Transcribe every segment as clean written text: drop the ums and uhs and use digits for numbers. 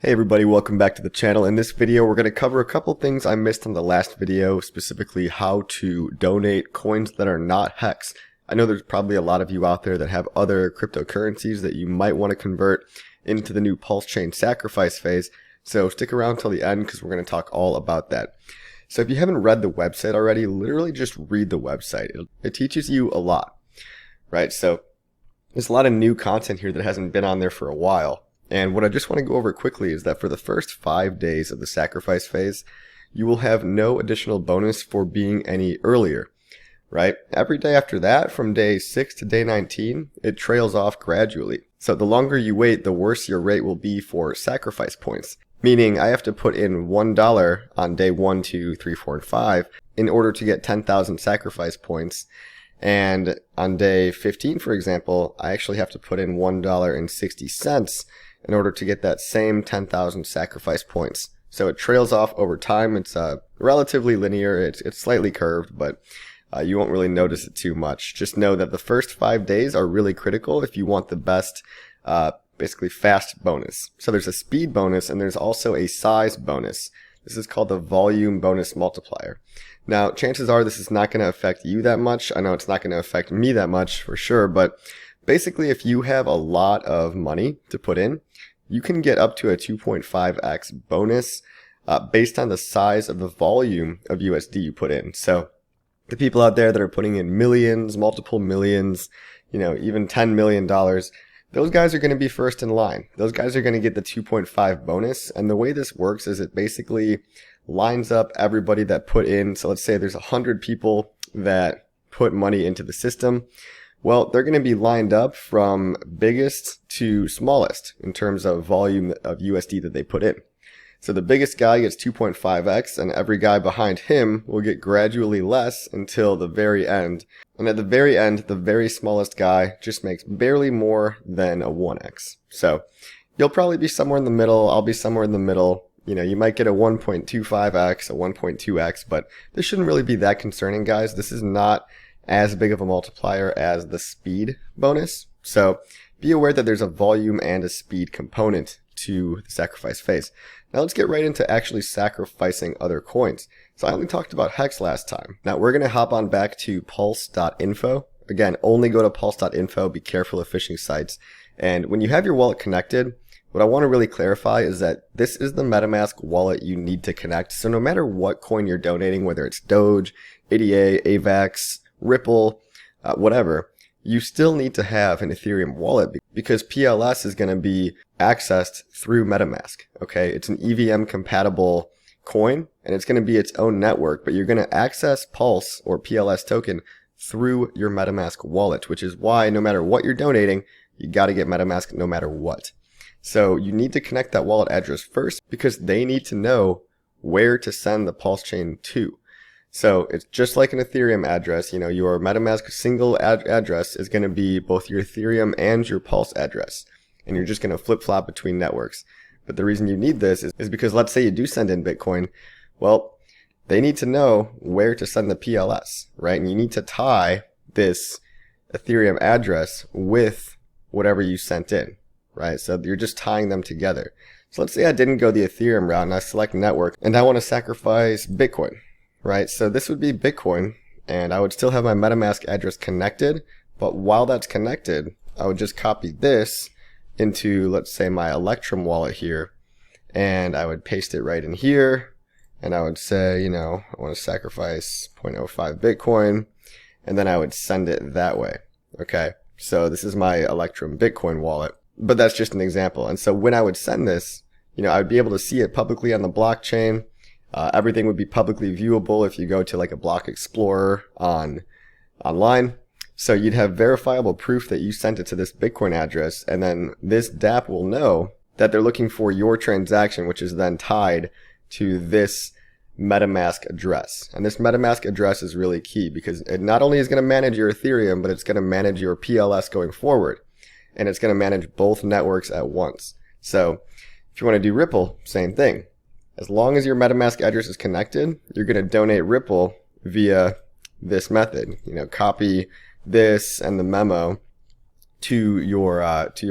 Hey everybody, welcome back to the channel. In this video, we're going to cover a couple things I missed in the last video, specifically how to donate coins that are not Hex. I know there's probably a lot of you out there that have other cryptocurrencies that you might want to convert into the new PulseChain sacrifice phase, so stick around till the end because we're going to talk all about that. So if you haven't read the website already, literally just read the website. It teaches you a lot, right? So there's a lot of new content here that hasn't been on there for a while. And what I just want to go over quickly is that for the first 5 days of the sacrifice phase, you will have no additional bonus for being any earlier, right? Every day after that, from day 6 to day 19, it trails off gradually. So the longer you wait, the worse your rate will be for sacrifice points. Meaning I have to put in $1 on day 1, 2, 3, 4, and 5 in order to get 10,000 sacrifice points. And on day 15, for example, I actually have to put in $1.60 in order to get that same 10,000 sacrifice points. So it trails off over time. It's relatively linear. It's slightly curved, but you won't really notice it too much. Just know that the first 5 days are really critical if you want the best, basically fast bonus. So there's a speed bonus and there's also a size bonus. This is called the volume bonus multiplier. Now, chances are this is not going to affect you that much. I know it's not going to affect me that much for sure, but basically if you have a lot of money to put in, you can get up to a 2.5x bonus based on the size of the volume of USD you put in. So the people out there that are putting in millions, multiple millions, even $10 million, those guys are going to be first in line. Those guys are going to get the 2.5 bonus. And the way this works is it basically lines up everybody that put in. So let's say there's 100 people that put money into the system. Well, they're going to be lined up from biggest to smallest in terms of volume of USD that they put in. So the biggest guy gets 2.5x and every guy behind him will get gradually less until the very end. And at the very end, the very smallest guy just makes barely more than a 1x. So you'll probably be somewhere in the middle. I'll be somewhere in the middle. You might get a 1.25x, a 1.2x, but this shouldn't really be that concerning, guys. This is not as big of a multiplier as the speed bonus. So be aware that there's a volume and a speed component to the sacrifice phase. Now let's get right into actually sacrificing other coins. So I only talked about Hex last time. Now we're going to hop on back to pulse.info. Again, only go to pulse.info. Be careful of phishing sites. And when you have your wallet connected, what I want to really clarify is that this is the MetaMask wallet you need to connect. So no matter what coin you're donating, whether it's DOGE, ADA, AVAX, Ripple, whatever, you still need to have an Ethereum wallet because PLS is going to be accessed through MetaMask. Okay, it's an EVM compatible coin and it's going to be its own network, but you're going to access Pulse or PLS token through your MetaMask wallet, which is why no matter what you're donating, you got to get MetaMask no matter what. So you need to connect that wallet address first because they need to know where to send the Pulse chain to. So it's just like an Ethereum address. Your MetaMask single address is going to be both your Ethereum and your Pulse address. And you're just going to flip-flop between networks. But the reason you need this is because let's say you do send in Bitcoin. Well, they need to know where to send the PLS, right? And you need to tie this Ethereum address with whatever you sent in, right? So you're just tying them together. So let's say I didn't go the Ethereum route and I select network and I want to sacrifice Bitcoin. Right, so this would be Bitcoin, and I would still have my MetaMask address connected, but while that's connected, I would just copy this into, let's say, my Electrum wallet here, and I would paste it right in here, and I would say, I want to sacrifice 0.05 Bitcoin, and then I would send it that way, okay? So this is my Electrum Bitcoin wallet, but that's just an example, and so when I would send this, I would be able to see it publicly on the blockchain. Everything would be publicly viewable if you go to like a block explorer online. So you'd have verifiable proof that you sent it to this Bitcoin address, and then this dApp will know that they're looking for your transaction, which is then tied to this MetaMask address. And this MetaMask address is really key because it not only is going to manage your Ethereum, but it's going to manage your PLS going forward. And it's going to manage both networks at once. So if you want to do Ripple, same thing. As long as your MetaMask address is connected, you're going to donate Ripple via this method. Copy this and the memo to your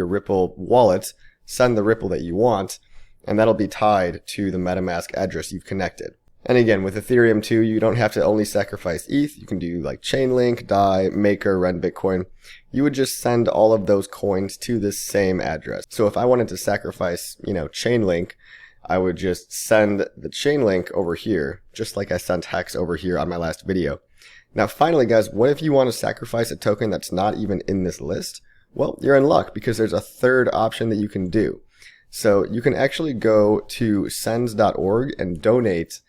Ripple wallet, send the Ripple that you want, and that'll be tied to the MetaMask address you've connected. And again, with Ethereum too, you don't have to only sacrifice ETH. You can do like Chainlink, DAI, Maker, Ren Bitcoin. You would just send all of those coins to this same address. So if I wanted to sacrifice, Chainlink, I would just send the Chainlink over here, just like I sent Hex over here on my last video. Now finally guys, what if you want to sacrifice a token that's not even in this list? Well, you're in luck because there's a third option that you can do. So you can actually go to sends.org and donate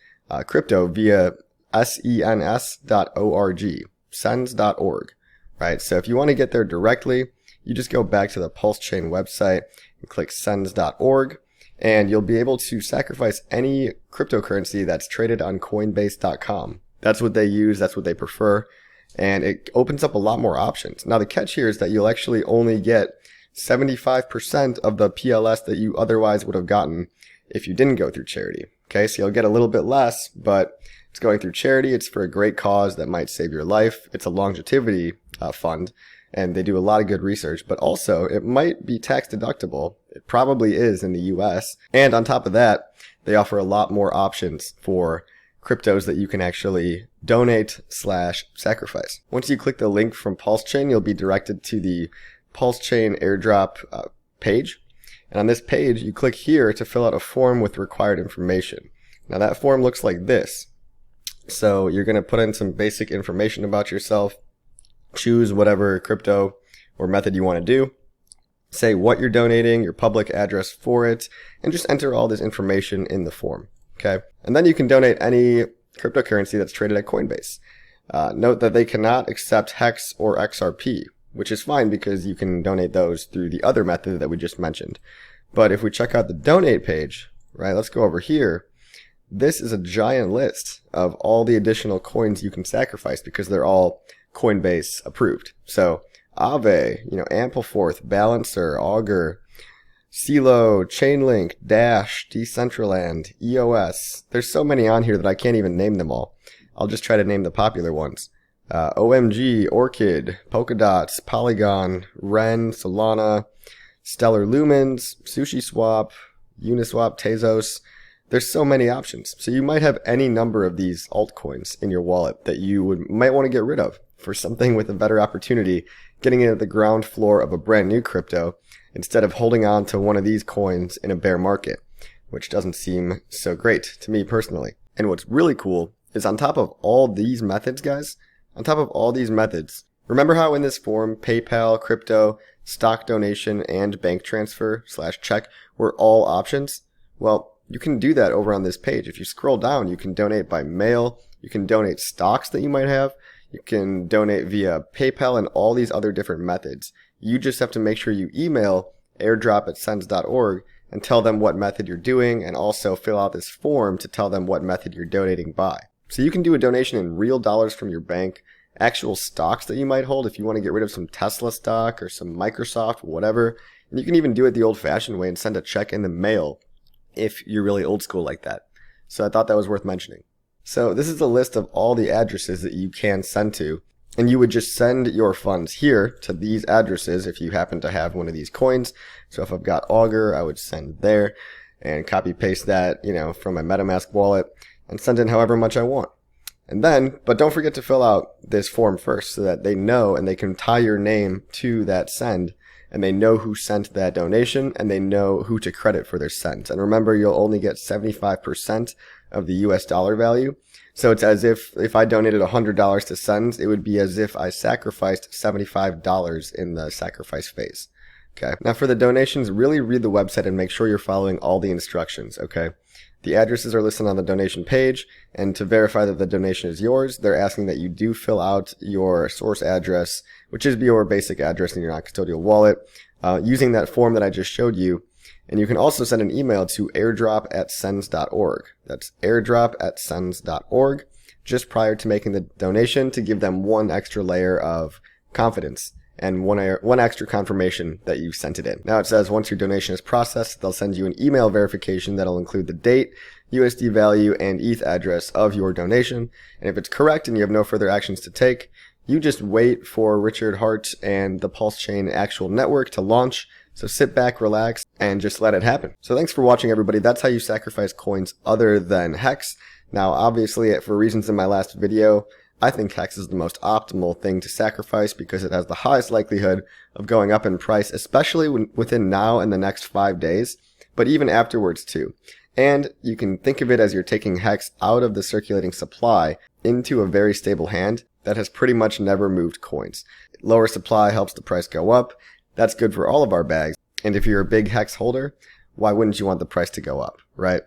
crypto via sens.org, sens.org, right? So if you want to get there directly, you just go back to the PulseChain website and click sens.org, and you'll be able to sacrifice any cryptocurrency that's traded on Coinbase.com. That's what they use, that's what they prefer, and it opens up a lot more options. Now the catch here is that you'll actually only get 75% of the PLS that you otherwise would have gotten if you didn't go through charity. Okay, so you'll get a little bit less, but it's going through charity. It's for a great cause that might save your life. It's a longevity fund, and they do a lot of good research, but also it might be tax deductible. It probably is in the US. And on top of that, they offer a lot more options for cryptos that you can actually donate/sacrifice. Once you click the link from PulseChain, you'll be directed to the PulseChain Airdrop page. And on this page, you click here to fill out a form with required information. Now that form looks like this. So you're going to put in some basic information about yourself, choose whatever crypto or method you want to do, say what you're donating, your public address for it, and just enter all this information in the form. Okay. And then you can donate any cryptocurrency that's traded at Coinbase. Note that they cannot accept Hex or XRP, which is fine because you can donate those through the other method that we just mentioned. But if we check out the donate page, right, let's go over here. This is a giant list of all the additional coins you can sacrifice because they're all Coinbase approved. So Aave, Ampleforth, Balancer, Augur, CeeLo, Chainlink, Dash, Decentraland, EOS. There's so many on here that I can't even name them all. I'll just try to name the popular ones. OMG, Orchid, Polkadots, Polygon, Ren, Solana, Stellar Lumens, SushiSwap, Uniswap, Tezos. There's so many options. So you might have any number of these altcoins in your wallet that you might want to get rid of for something with a better opportunity, getting in at the ground floor of a brand new crypto instead of holding on to one of these coins in a bear market, which doesn't seem so great to me personally. And what's really cool is on top of all these methods, guys, on top of all these methods, remember how in this form, PayPal, crypto, stock donation, and bank transfer/check were all options? Well, you can do that over on this page. If you scroll down, you can donate by mail, you can donate stocks that you might have, you can donate via PayPal and all these other different methods. You just have to make sure you email airdrop@sens.org and tell them what method you're doing, and also fill out this form to tell them what method you're donating by. So you can do a donation in real dollars from your bank, actual stocks that you might hold if you want to get rid of some Tesla stock or some Microsoft, whatever. And you can even do it the old-fashioned way and send a check in the mail if you're really old school like that. So I thought that was worth mentioning. So this is a list of all the addresses that you can send to, and you would just send your funds here to these addresses if you happen to have one of these coins. So if I've got Augur, I would send there and copy paste that, from my MetaMask wallet and send in however much I want. And then, but don't forget to fill out this form first so that they know and they can tie your name to that send, and they know who sent that donation and they know who to credit for their send. And remember, you'll only get 75% of the US dollar value. So it's as if I donated $100 to Sends, it would be as if I sacrificed $75 in the sacrifice phase. Okay. Now for the donations, really read the website and make sure you're following all the instructions. Okay. The addresses are listed on the donation page, and to verify that the donation is yours, they're asking that you do fill out your source address, which is your basic address in your non-custodial wallet, using that form that I just showed you. And you can also send an email to airdrop@sens.org. That's airdrop@sens.org, just prior to making the donation, to give them one extra layer of confidence and one extra confirmation that you sent it in. Now it says once your donation is processed, they'll send you an email verification that'll include the date, USD value, and ETH address of your donation. And if it's correct and you have no further actions to take, you just wait for Richard Hart and the PulseChain actual network to launch. So sit back, relax, and just let it happen. So thanks for watching, everybody. That's how you sacrifice coins other than Hex. Now, obviously, for reasons in my last video, I think Hex is the most optimal thing to sacrifice because it has the highest likelihood of going up in price, especially within now and the next 5 days, but even afterwards too. And you can think of it as you're taking Hex out of the circulating supply into a very stable hand that has pretty much never moved coins. Lower supply helps the price go up. That's good for all of our bags. And if you're a big Hex holder, why wouldn't you want the price to go up, right?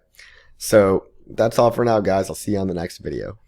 So that's all for now, guys. I'll see you on the next video.